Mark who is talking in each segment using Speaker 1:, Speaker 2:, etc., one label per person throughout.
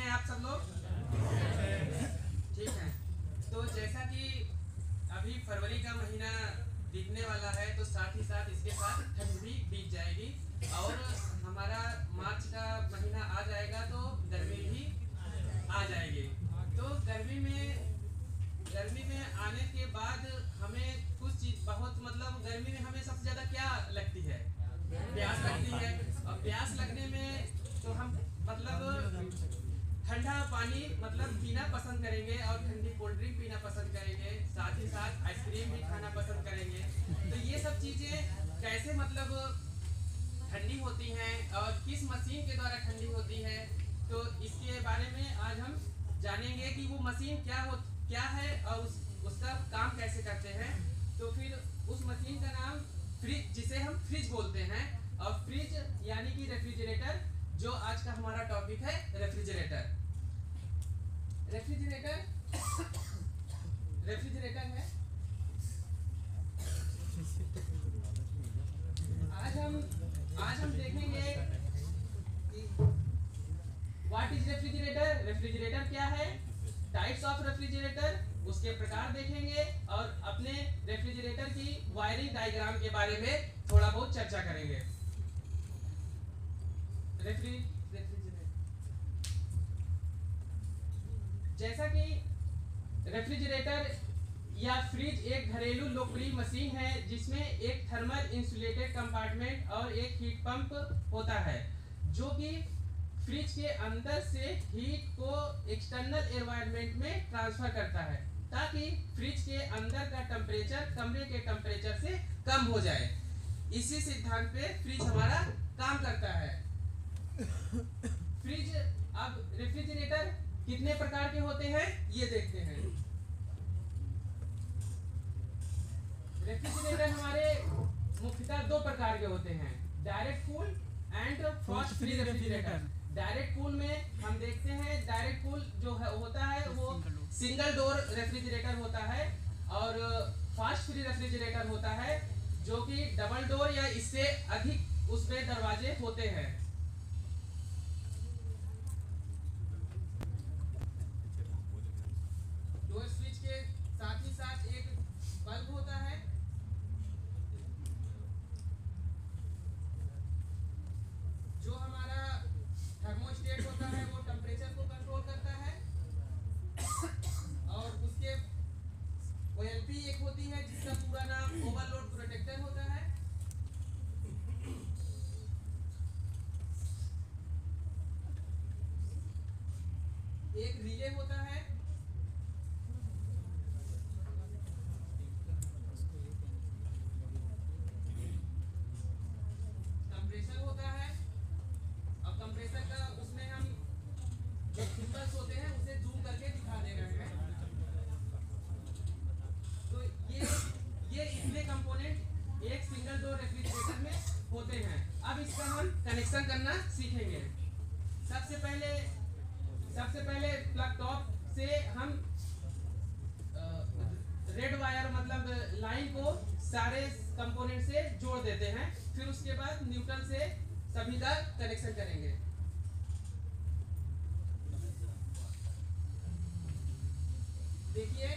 Speaker 1: हैं आप सब लोग? ठीक है। तो जैसा कि अभी फरवरी का महीना बीतने वाला है, तो साथ ही साथ इसके साथ ठंड भी बीत जाएगी और हमारा मार्च का महीना आ जाएगा तो गर्मी भी आ जाएगी। तो गर्मी में आने के बाद हमें कुछ चीज बहुत गर्मी में हमें सबसे ज्यादा क्या लगती है? प्यास लगती है। और प्यास लगने में तो हम ठंडा पानी पीना पसंद करेंगे और ठंडी कोल्ड ड्रिंक पीना पसंद करेंगे, साथ ही साथ आइसक्रीम भी खाना पसंद करेंगे। तो ये सब चीजें कैसे ठंडी होती हैं और किस मशीन के द्वारा ठंडी होती है, तो इसके बारे में आज हम जानेंगे कि वो मशीन क्या है और उसका काम कैसे करते हैं। तो फिर उस मशीन का नाम फ्रिज, जिसे हम फ्रिज बोलते हैं, और फ्रिज यानी कि रेफ्रिजरेटर, जो आज का हमारा टॉपिक है रेफ्रिजरेटर। रेफ्रिजरेटर है। आज हम देखेंगे कि व्हाट इज रेफ्रिजरेटर, रेफ्रिजरेटर क्या है, टाइप्स ऑफ रेफ्रिजरेटर, उसके प्रकार देखेंगे और अपने रेफ्रिजरेटर की वायरिंग डायग्राम के बारे में थोड़ा बहुत चर्चा करेंगे। जैसा कि रेफ्रिजरेटर या फ्रिज एक घरेलू लोकप्रिय मशीन है जिसमें एक थर्मल इंसुलेटेड कंपार्टमेंट और एक हीट पंप होता है, जो कि फ्रिज के अंदर से हीट को एक्सटर्नल एनवायरनमेंट में ट्रांसफर करता है ताकि फ्रिज के अंदर का टेम्परेचर कमरे के टेम्परेचर से कम हो जाए। इसी सिद्धांत पे फ्रिज हमारा काम करता है। फ्रिज, अब रेफ्रिजरेटर कितने प्रकार के होते हैं ये देखते हैं। रेफ्रिजरेटर हमारे मुख्यतः दो प्रकार के होते हैं, direct cool and fast free refrigerator. Direct cool में हम देखते हैं, डायरेक्ट कूल जो है होता है वो सिंगल डोर रेफ्रिजरेटर होता है, और फास्ट फ्री रेफ्रिजरेटर होता है जो कि डबल डोर या इससे अधिक उसमें दरवाजे होते हैं। डोर स्विच के साथ ही साथ एक बल्ब होता है, जो हमारा थर्मोस्टेट होता है, वो टेम्परेचर को कंट्रोल करता है। और उसके OLP एक होती है जिसका पूरा नाम ओवरलोड प्रोटेक्टर होता है। एक रिले होता है, कंप्रेसर होता है। अब कंप्रेसर का उसमें हम जो सिंबल्स होते हैं उसे जूम करके दिखा दे रहे हैं। तो ये इतने कंपोनेंट एक सिंगल डोर रेफ्रिजरेटर में होते हैं। अब इसका हम कनेक्शन करना सीखेंगे। सबसे पहले प्लग टॉप से हम रेड वायर लाइन को सारे कंपोनेंट से जोड़ देते हैं, फिर उसके बाद न्यूट्रल से सभी का कनेक्शन करेंगे। देखिए,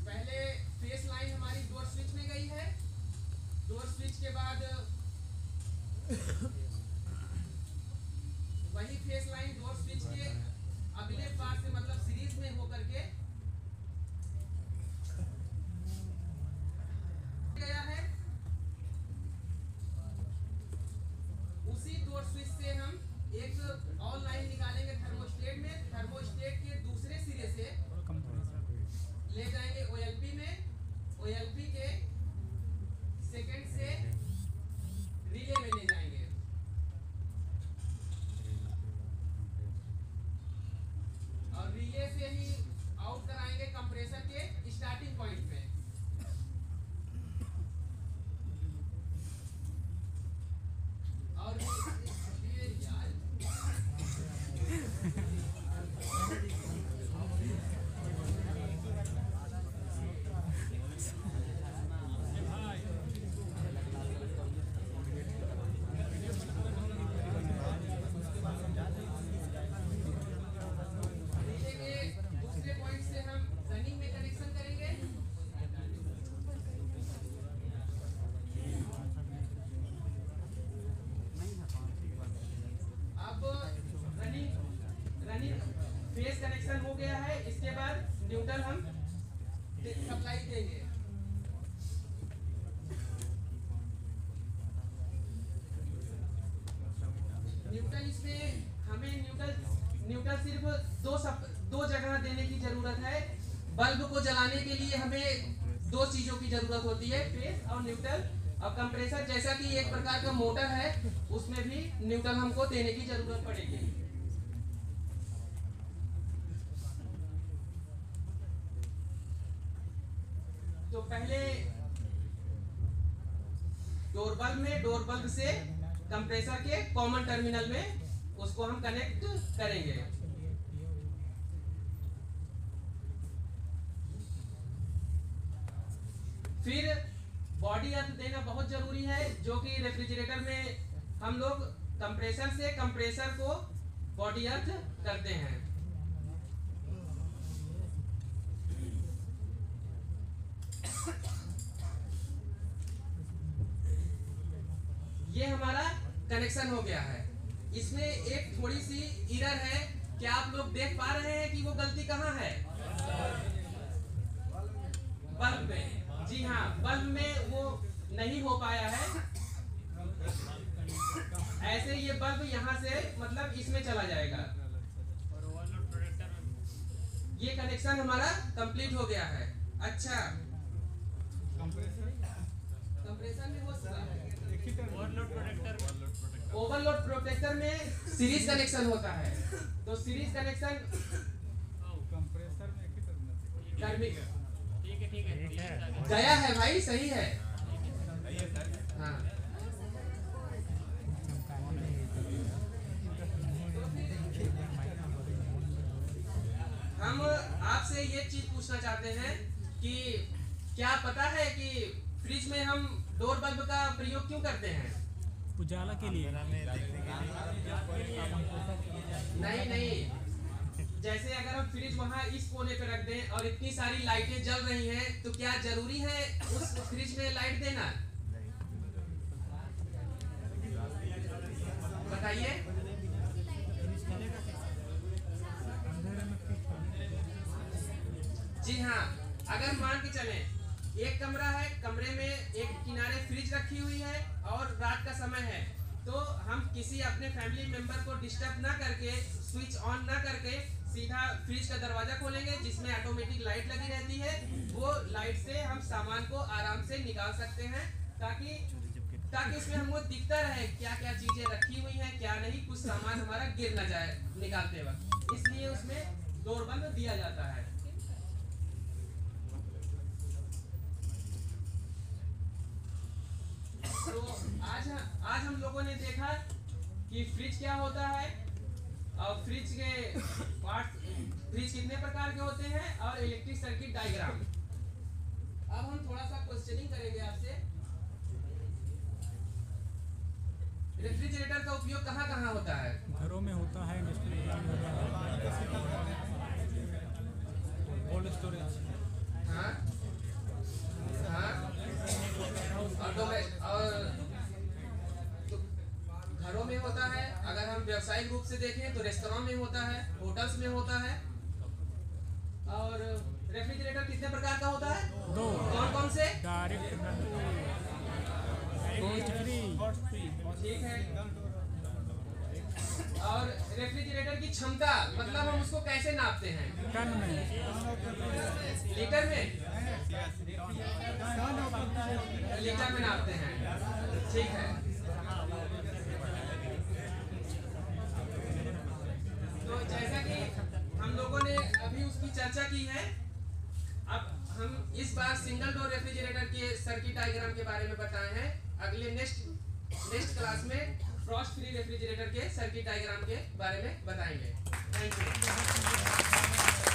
Speaker 1: पहले फेस लाइन हमारी डोर स्विच में गई है। डोर स्विच के बाद वही फेस लाइन डोर स्विच के अगले पार्ट से सीरीज में होकर के गया है। उसी डोर स्विच से हम एक और लाइन निकालेंगे थर्मोस्टेट में। थर्मोस्टेट के दूसरे सिरे से ले जाएंगे OLP में, OLP के सेकंड से रिले में ले जाएंगे, और रिले से ही आउट कराएंगे कंप्रेसर के स्टार्टिंग पॉइंट पे। और न्यूट्रल हम सप्लाई देंगे। न्यूट्रल इसमें हमें न्यूट्रल सिर्फ दो जगह देने की जरूरत है। बल्ब को जलाने के लिए हमें दो चीजों की जरूरत होती है, फेस और न्यूट्रल। और कंप्रेसर जैसा कि एक प्रकार का मोटर है, उसमें भी न्यूट्रल हमको देने की जरूरत पड़ेगी। तो पहले डोर बल्ब से कंप्रेसर के कॉमन टर्मिनल में उसको हम कनेक्ट करेंगे। फिर बॉडी अर्थ देना बहुत जरूरी है, जो कि रेफ्रिजरेटर में हम लोग कंप्रेसर से कंप्रेसर को बॉडी अर्थ करते हैं। ये हमारा कनेक्शन हो गया है। इसमें एक थोड़ी सी एरर है, क्या आप लोग देख पा रहे हैं कि वो गलती कहाँ है? बल्ब में। जी हाँ, बल्ब में वो नहीं हो पाया है। ऐसे ये बल्ब यहाँ से मतलब इसमें चला जाएगा। ये कनेक्शन हमारा कंप्लीट हो गया है। अच्छा, कंप्रेसर में हो सकता है। ओवरलोड प्रोटेक्टर में सीरीज कनेक्शन होता है, तो सीरीज कनेक्शन
Speaker 2: कंप्रेसर में
Speaker 1: ठीक है गया है भाई, सही है। हाँ, हम आपसे ये चीज पूछना चाहते हैं कि क्या पता है कि फ्रिज में हम डोर बल्ब का प्रयोग क्यों करते हैं?
Speaker 2: उजाला के लिए।
Speaker 1: नहीं, जैसे अगर हम फ्रिज वहाँ इस कोने पे रख दें और इतनी सारी लाइटें जल रही हैं, तो क्या जरूरी है उस फ्रिज में लाइट देना? बताइए। जी हाँ, अगर मान के चलें एक कमरा है, कमरे में एक किनारे फ्रिज रखी हुई है और रात का समय है, तो हम किसी अपने फैमिली मेंबर को डिस्टर्ब ना करके, स्विच ऑन ना करके सीधा फ्रिज का दरवाजा खोलेंगे, जिसमें ऑटोमेटिक लाइट लगी रहती है। वो लाइट से हम सामान को आराम से निकाल सकते हैं, ताकि इसमें हमको दिखता रहे क्या क्या चीजें रखी हुई हैं, क्या नहीं, कुछ सामान हमारा गिर ना जाए निकालते वक्त। इसलिए उसमें डोर बल्ब दिया जाता है। तो आज हम लोगों ने देखा कि फ्रिज क्या होता है और फ्रिज के पार्ट्स, फ्रिज कितने प्रकार के होते हैं और इलेक्ट्रिक सर्किट डायग्राम। अब हम थोड़ा सा क्वेश्चनिंग करेंगे आपसे। रेफ्रिजरेटर का उपयोग कहाँ कहाँ होता है?
Speaker 2: घरों में होता है, कोल्ड स्टोरेज।
Speaker 1: हाँ, और तो घरों में होता है। अगर हम व्यावसायिक रूप से देखें तो रेस्तरां में होता है, होटल्स में होता है। और रेफ्रिजरेटर कितने प्रकार का होता है?
Speaker 2: दो।
Speaker 1: कौन कौन से?
Speaker 2: Direct free.
Speaker 1: ठीक है। और रेफ्रिजरेटर की क्षमता मतलब हम उसको कैसे नापते हैं?
Speaker 2: टन में,
Speaker 1: लीटर में? लीटर में नापते हैं। ठीक है। तो जैसा कि हम लोगों ने अभी उसकी चर्चा की है, अब हम इस बार सिंगल डोर रेफ्रिजरेटर के सर्किट डायग्राम के बारे में बताए हैं। अगले नेक्स्ट क्लास में फ्रॉस्ट फ्री रेफ्रिजरेटर के सर्किट डायग्राम के बारे में बताएंगे। Thank you.